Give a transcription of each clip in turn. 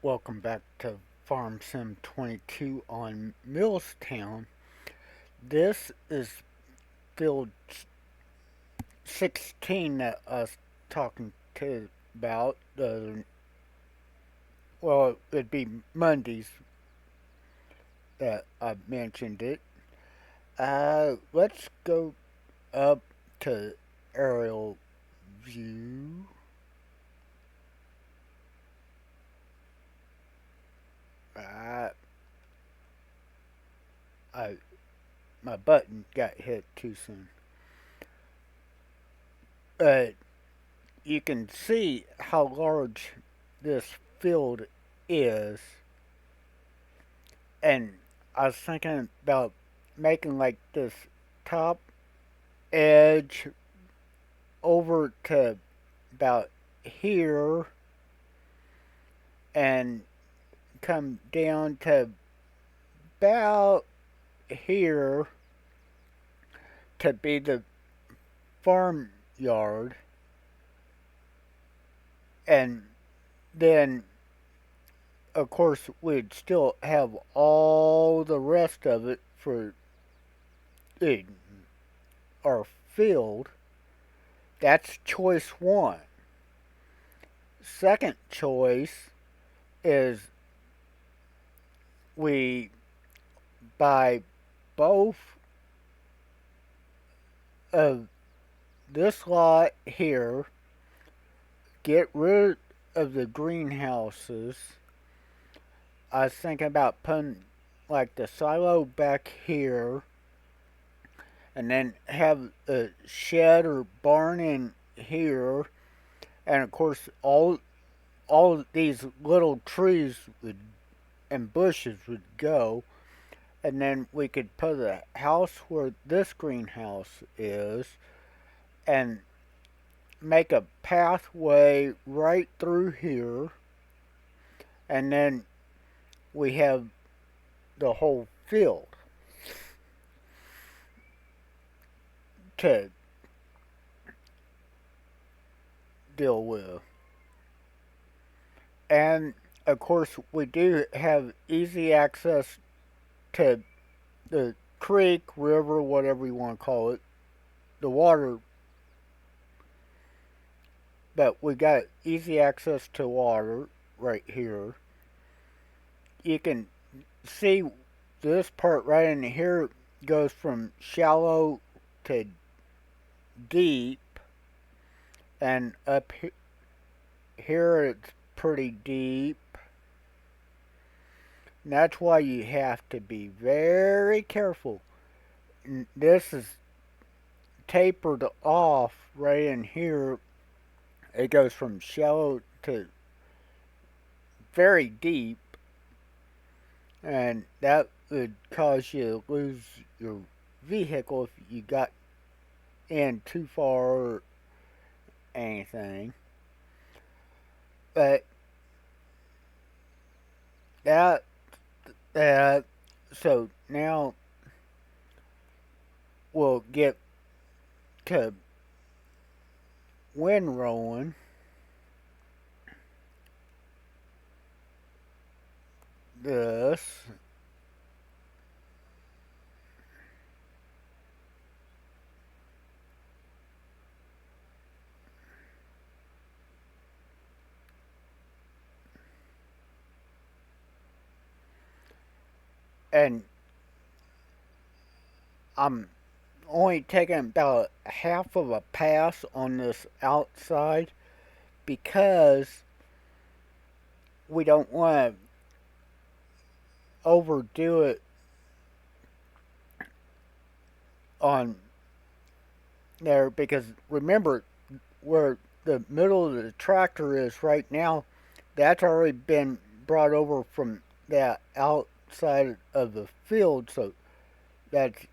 Welcome back to Farm Sim 22 on Millstown. This is field 16 that I was talking to about. Well, it'd be Mondays that I mentioned it. Let's go up to aerial view. Uh, I my button got hit too soon. Uh, you can see how large this field is, and I was thinking about making like this top edge over to about here and come down to about here to be the farmyard, and then of course we'd still have all the rest of it for uh, our field. That's choice one. Second choice is we buy both of this lot here, get rid of the greenhouses. I was thinking about putting like the silo back here and then have a shed or barn in here, and of course all these little trees would and bushes would go, and then we could put a house where this greenhouse is and make a pathway right through here, and then we have the whole field to deal with. And of course, we do have easy access to the creek, river, whatever you want to call it, the water, but we got easy access to water right here. You can see this part right in here goes from shallow to deep, and up here it's pretty deep. And that's why you have to be very careful. This is tapered off right in here. It goes from shallow to very deep, and that would cause you to lose your vehicle if you got in too far or anything. But that that so now we'll get to windrowing this. And I'm only taking about half of a pass on this outside because we don't want to overdo it on there, because remember where the middle of the tractor is right now, that's already been brought over from that outside of the field, so that's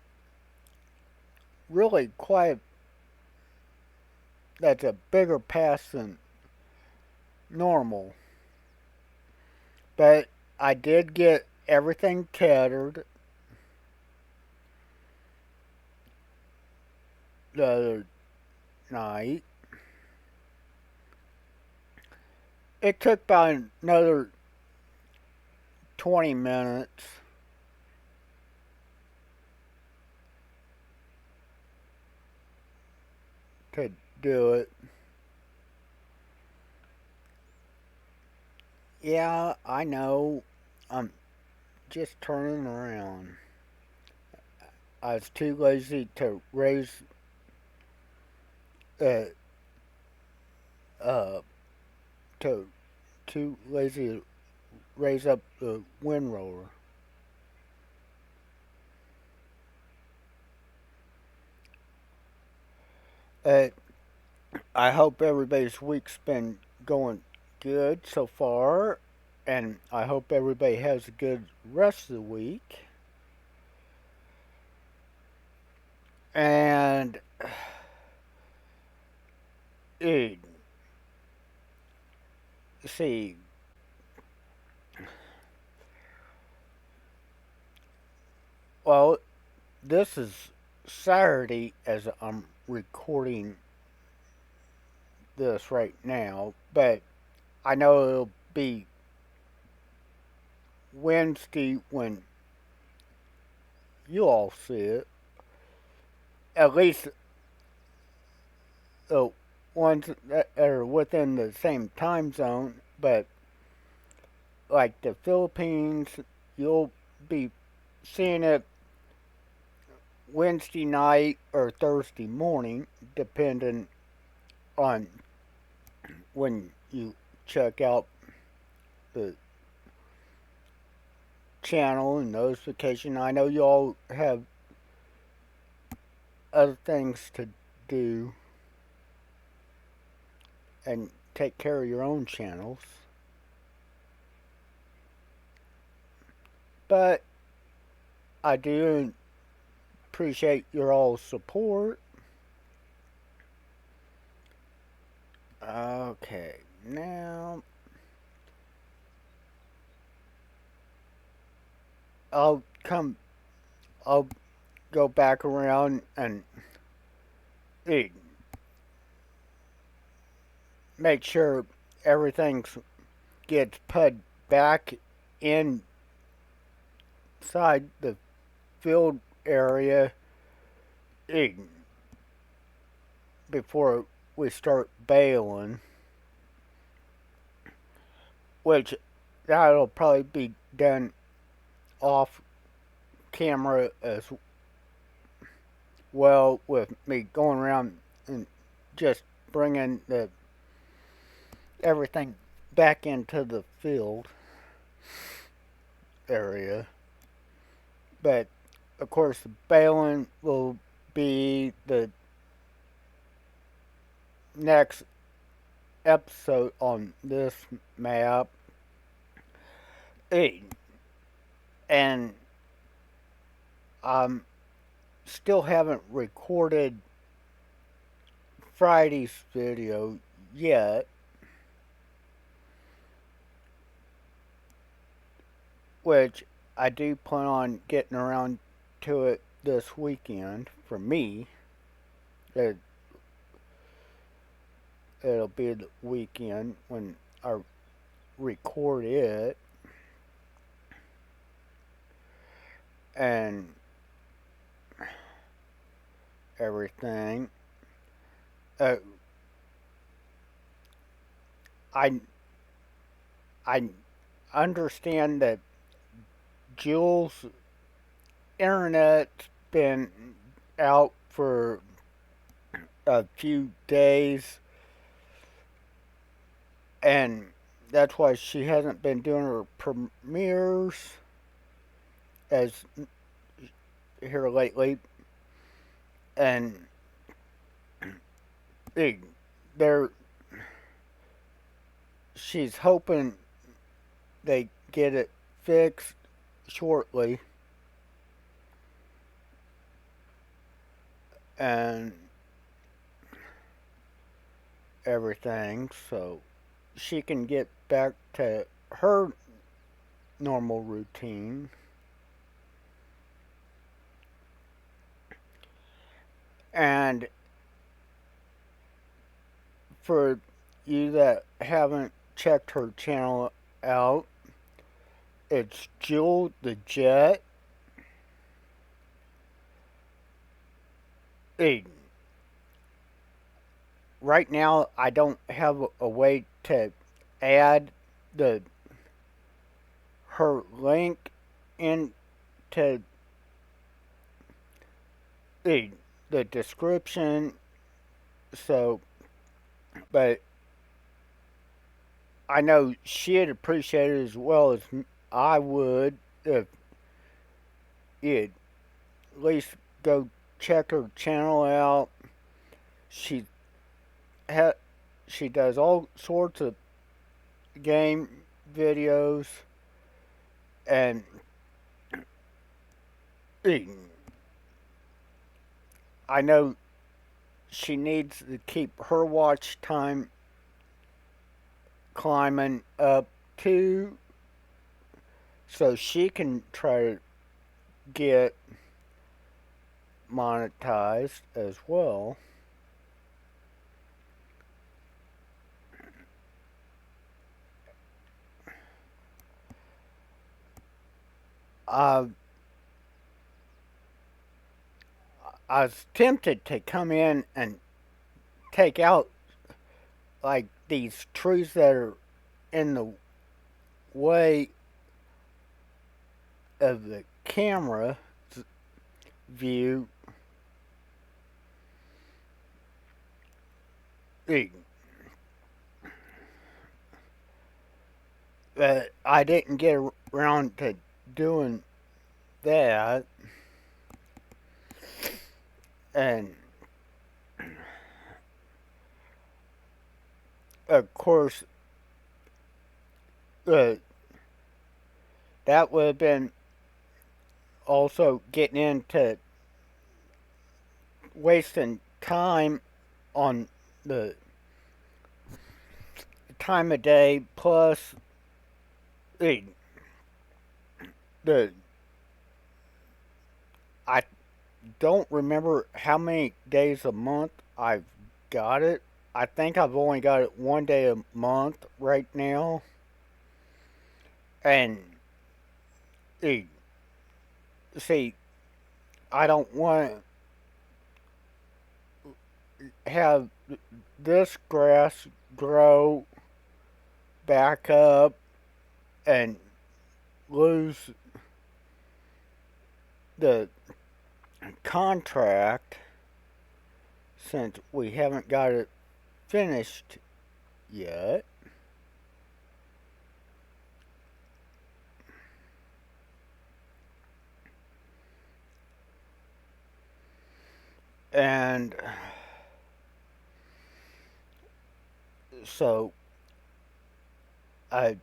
really quite that's a bigger pass than normal. But I did get everything tethered the other night. It took about another 20 minutes to do it. Yeah, I know. I'm just turning around. I was too lazy to raise uh uh to too lazy to raise up the windrower. Uh, I hope everybody's week's been going good so far, and I hope everybody has a good rest of the week. And uh, see, well, this is Saturday as I'm recording this right now, but I know it'll be Wednesday when you all see it. At least the ones that are within the same time zone, but like the Philippines, you'll be seeing it Wednesday night or Thursday morning, depending on when you check out the channel and notification. I know you all have other things to do and take care of your own channels. But I do appreciate your all support. Okay, now I'll come. I'll go back around and make sure everything gets put back inside the field area before we start baling, which that'll probably be done off camera as well, with me going around and just bringing the everything back into the field area. But of course, the baling will be the next episode on this map. And I still haven't recorded Friday's video yet, which I do plan on getting around to it this weekend. For me, it, it'll be the weekend when I record it. And everything. Uh, I I understand that Jules' internet's been out for a few days, and that's why she hasn't been doing her premieres as here lately. And they're she's hoping they get it fixed shortly, and everything, so she can get back to her normal routine. And for you that haven't checked her channel out, It's Jewel the Jet. Hey, right now, I don't have a way to add the her link into the the description. So, but I know she'd appreciate it as well as I would if you'd at least go check her channel out. She ha- she does all sorts of game videos, and I know she needs to keep her watch time climbing up too, so she can try to get monetized as well. Uh, I was tempted to come in and take out like these trees that are in the way of the camera view. But I didn't get around to doing that. And of course, uh, that would have been also getting into wasting time on the time of day plus the, the I don't remember how many days a month I've got it. I think I've only got it one day a month right now. And see, I don't want to have this grass grow back up and lose the contract since we haven't got it finished yet. And so I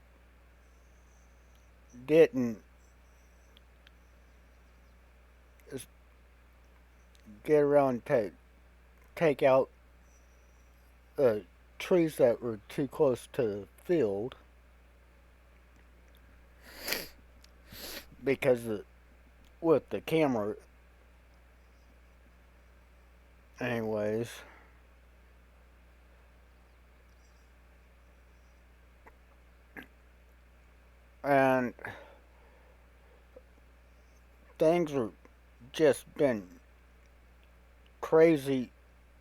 didn't get around to take out trees that were too close to the field because with the camera, anyways. And things are just been crazy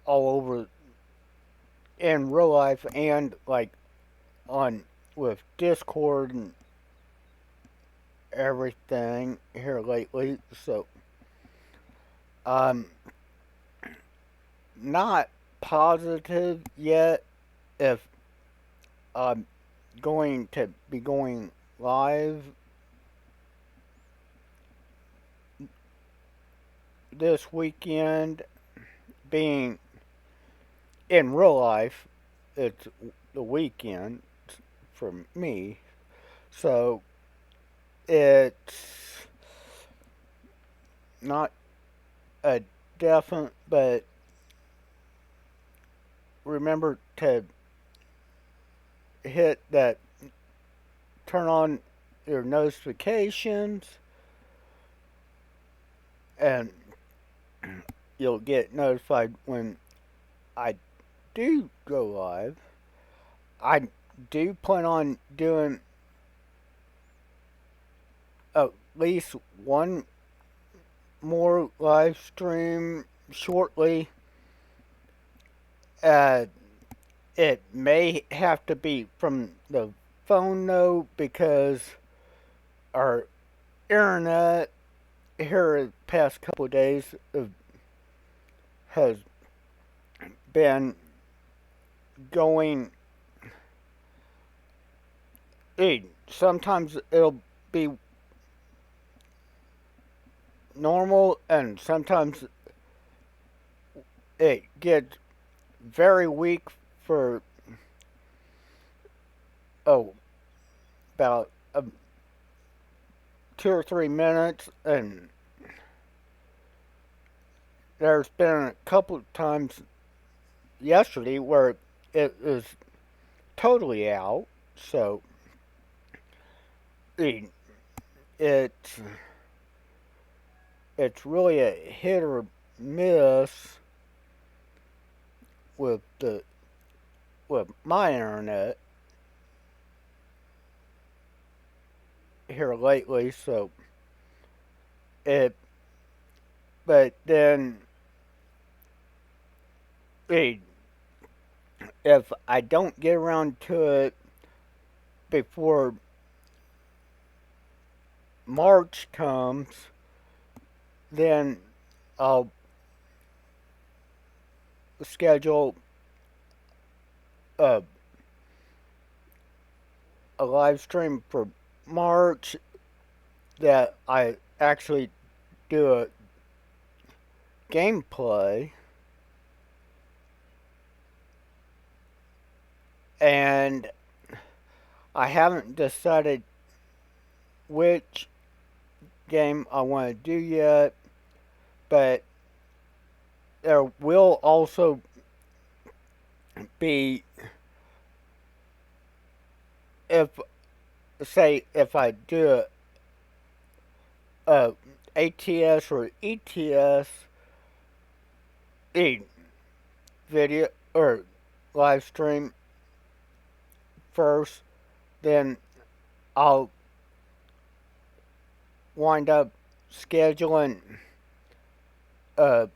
all over in real life and like on with Discord and everything here lately. So I'm not positive yet if I'm going to be going live this weekend, being in real life it's the weekend for me. So it's not a definite, but remember to hit that, turn on your notifications, and you'll get notified when I do go live. I do plan on doing at least one more live stream shortly. Uh, it may have to be from the phone though, because our internet here the past couple of days has been going. Sometimes it'll be normal, and sometimes it gets very weak for oh about 2 or 3 minutes, and there's been a couple of times yesterday where it was totally out. So it, it's it's really a hit or miss with the with my internet here lately. So it, but then it, if I don't get around to it before March comes, then I'll schedule a, a live stream for March that I actually do a gameplay, and I haven't decided which game I want to do yet, but there will also be, if if I do a ATS or ETS video or live stream first, then I'll wind up scheduling a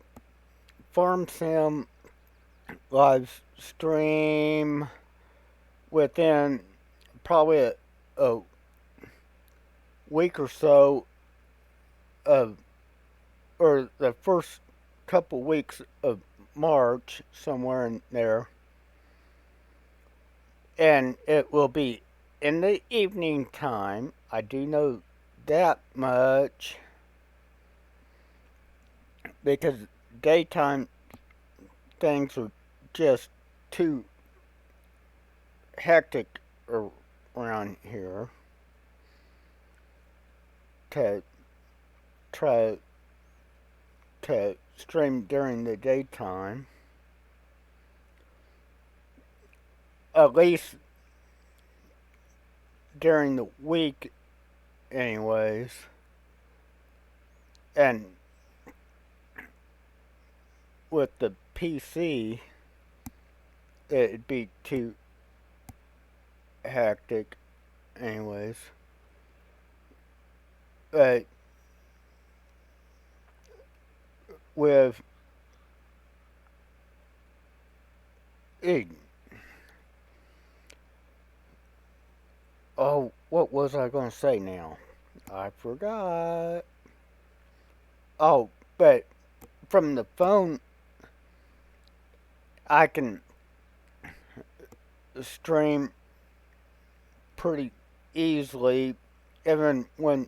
farm sim live stream within probably a week or so of, or the first couple weeks of March, somewhere in there. And it will be in the evening time. I do know that much, because daytime things are just too hectic around here to try to stream during the daytime. At least during the week, anyways. And with the PC, it'd be too hectic, anyways. But with it, oh, what was I going to say now? I forgot. Oh, but from the phone, I can stream pretty easily, even when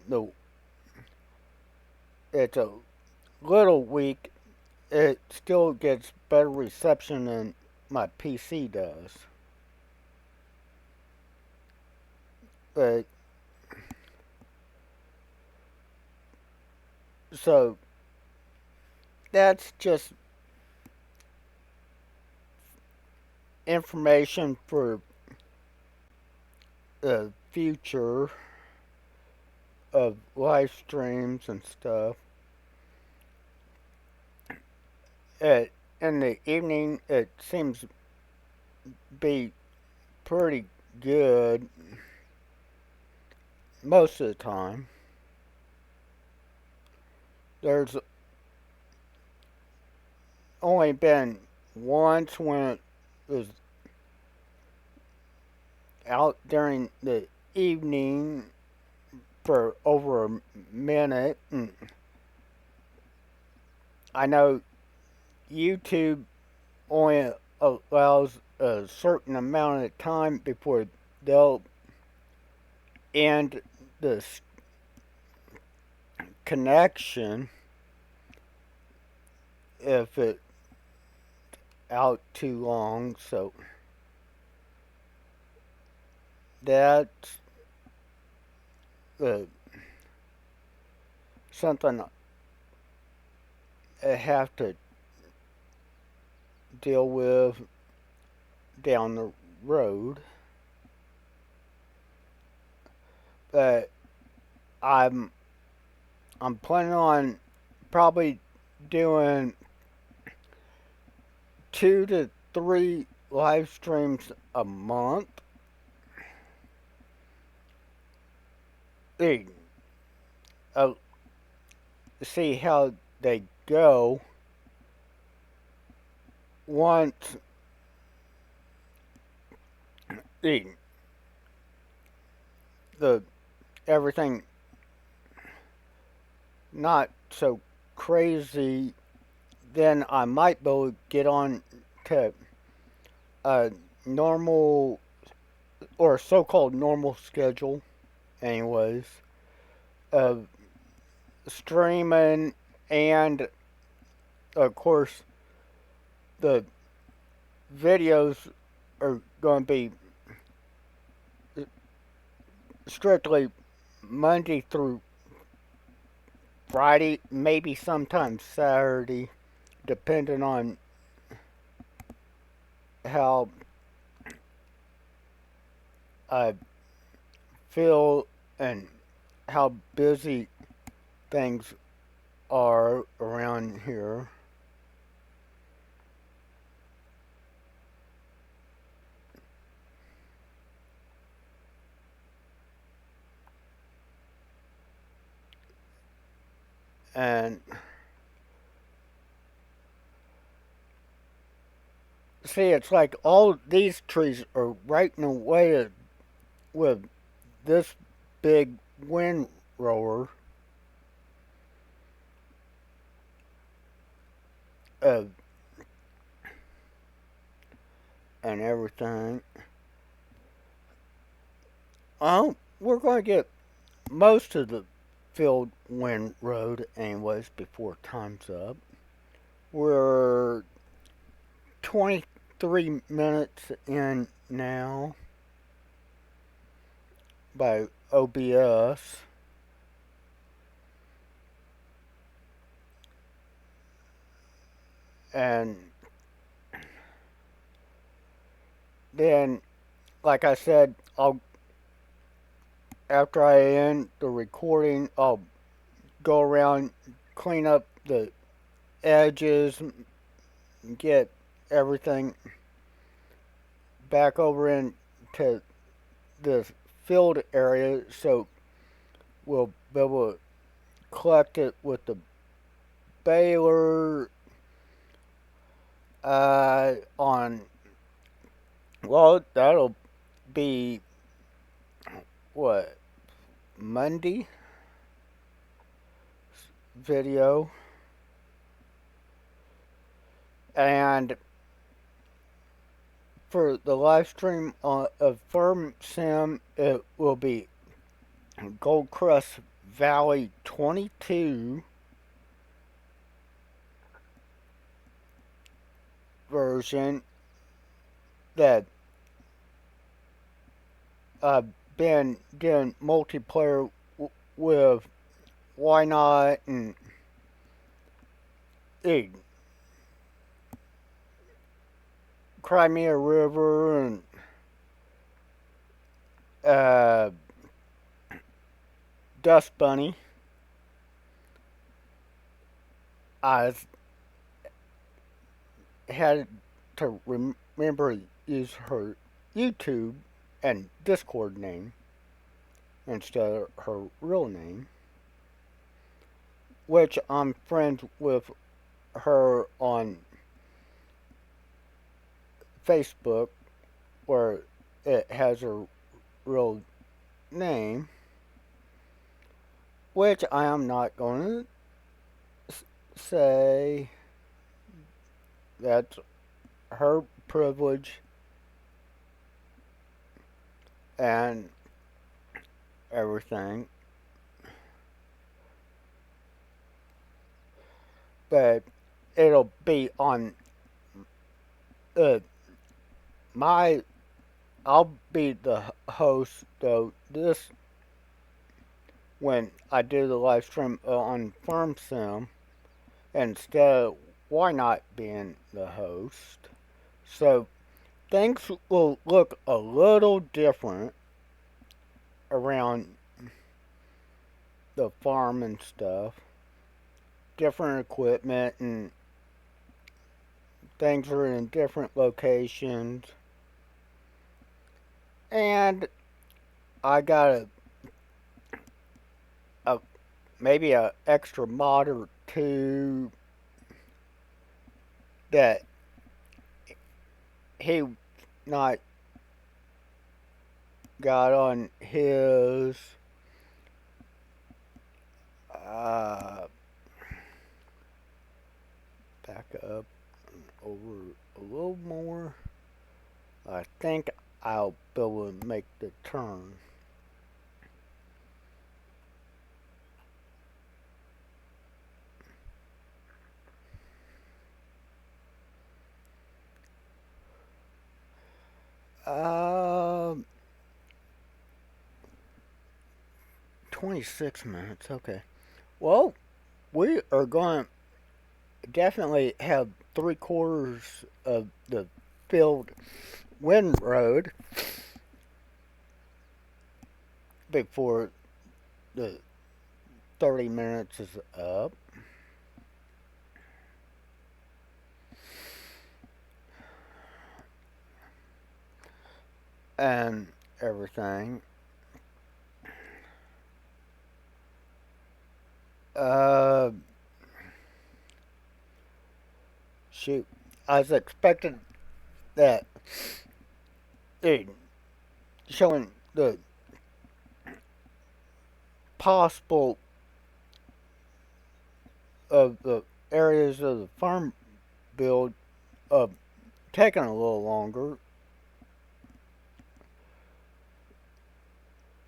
it's a little weak. It still gets better reception than my PC does. But so that's just information for the future of live streams and stuff. In the evening, it seems to be pretty good most of the time. There's only been once when it was out during the evening for over a minute. And I know YouTube only allows a certain amount of time before they'll end the connection if it's out too long. So that's uh, something I have to deal with down the road. But I'm I'm planning on probably doing 2 to 3 live streams a month. Hey, uh, see how they go. Once the the everything not so crazy, then I might be able to get on to a normal or so-called normal schedule, anyways, of streaming, and of course the videos are going to be strictly Monday through Friday, maybe sometimes Saturday, depending on how I feel and how busy things are around here. And see, it's like all these trees are right in the way with this big windrower uh, and everything. Oh, we're going to get most of the field windrowed anyways before time's up. We're 23 minutes in now by OBS. And then, like I said, I'll after I end the recording, I'll go around, clean up the edges, get everything back over into the field area so we'll be able to collect it with the baler on, well, that'll be what, Monday video. And for the live stream of Firm Sim, it will be Goldcrest Valley 22 version that I've been doing multiplayer with Why Not and hey, Crimea River and uh, Dust Bunny. I had to remember to use her YouTube and Discord name instead of her real name. which I'm friends with her on Facebook, where it has her real name, which I am not going to say. That's her privilege and everything. But it'll be on uh, my. I'll be the host though. This when I do the live stream on Farm Sim instead of why not being the host. So things will look a little different around the farm and stuff. Different equipment and things are in different locations. And I got a maybe a extra mod or two that he not got on his uh, back up over a little more. I think I'll be able to make the turn. Um, 26 minutes. Okay. Well, we are going to definitely have 3/4 of the field wind road before the 30 minutes is up. And everything. Uh, shoot. I was expecting that it showing the possible of the areas of the farm build taking a little longer.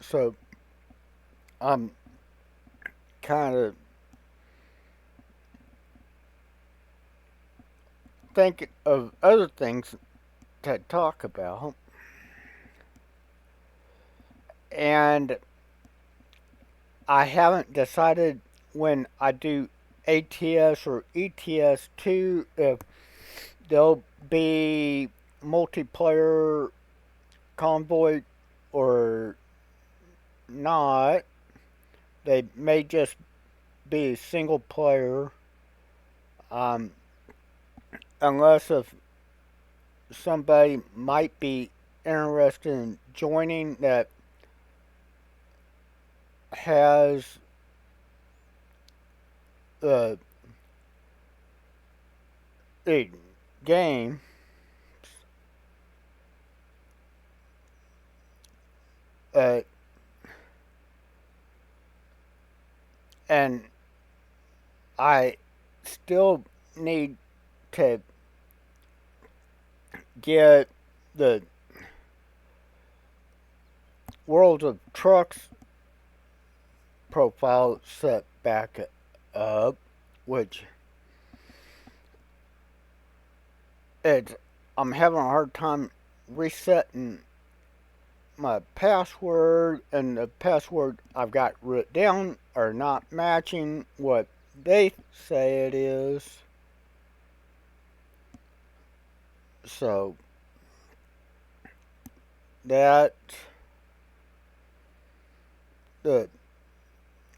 So I'm kind of thinking of other things to talk about. And I haven't decided when I do ATS or ETS2 if there'll be multiplayer convoy or not. They may just be single player, um, unless if somebody might be interested in joining that has the game. Uh, and I still need to get the World of Trucks profile set back up, which it's I'm having a hard time resetting my password, and the password I've got written down are not matching what they say it is. So that the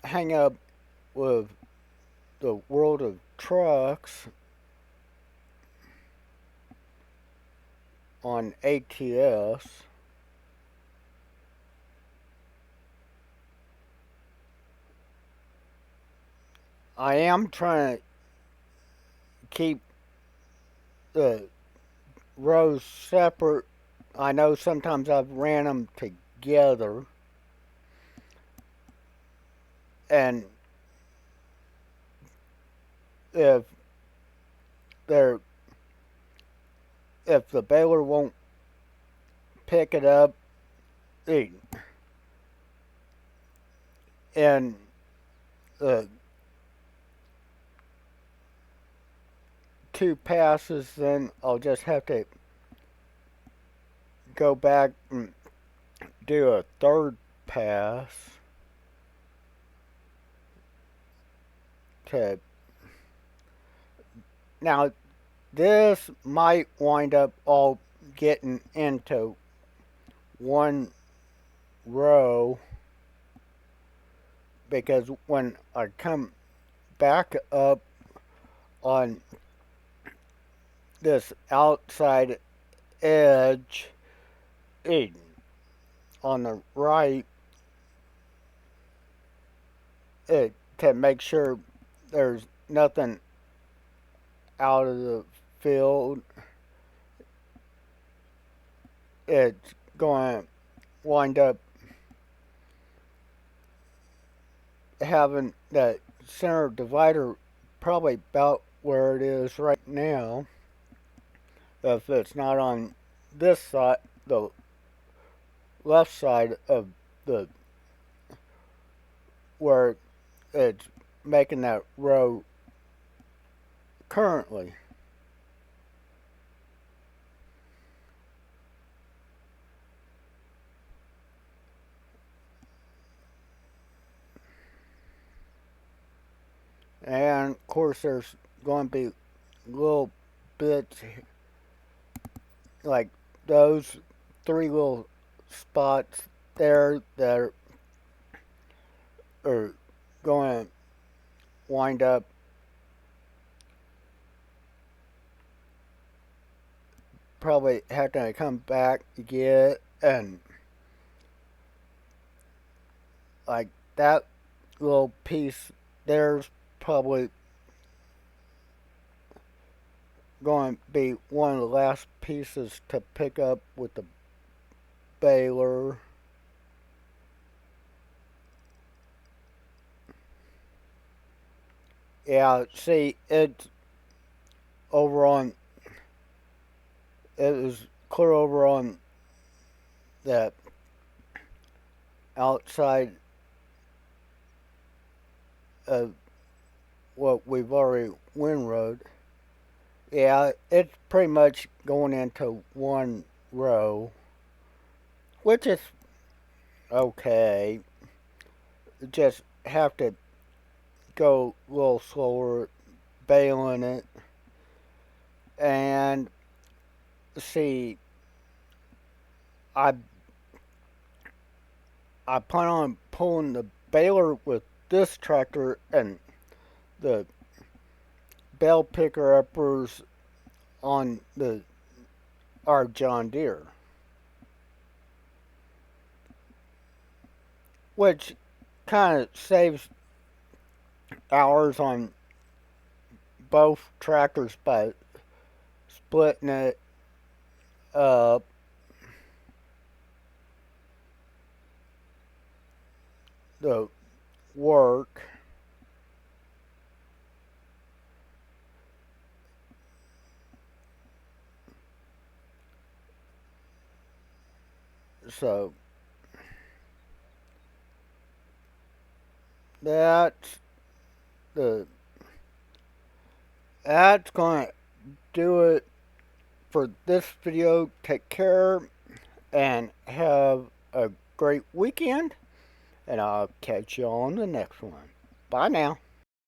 hang up with the World of Trucks on ATS I am trying to keep the rows separate. I know sometimes I've ran them together, and if they're if the baler won't pick it up in the two passes, then I'll just have to go back and do a third pass to now this might wind up all getting into one row because when I come back up on this outside edge on the right to make sure there's nothing out of the field, it's going to wind up having that center divider probably about where it is right now. If it's not on this side, the left side of the where it's making that row currently. And of course, there's going to be little bits like those three little spots there that are going to wind up probably having to come back to get, and like that little piece there's probably going to be one of the last pieces to pick up with the baler. Yeah, see, it's over on, it was clear over on that outside of what we've already windrowed. Yeah, it's pretty much going into one row, which is okay. Just have to go a little slower baling it. And see, I I plan on pulling the baler with this tractor and the bale picker uppers on the our John Deere, which kind of saves hours on both tractors by splitting it up. The work. So that's the that's gonna do it for this video. Take care and have a great weekend, and I'll catch you on the next one. Bye now.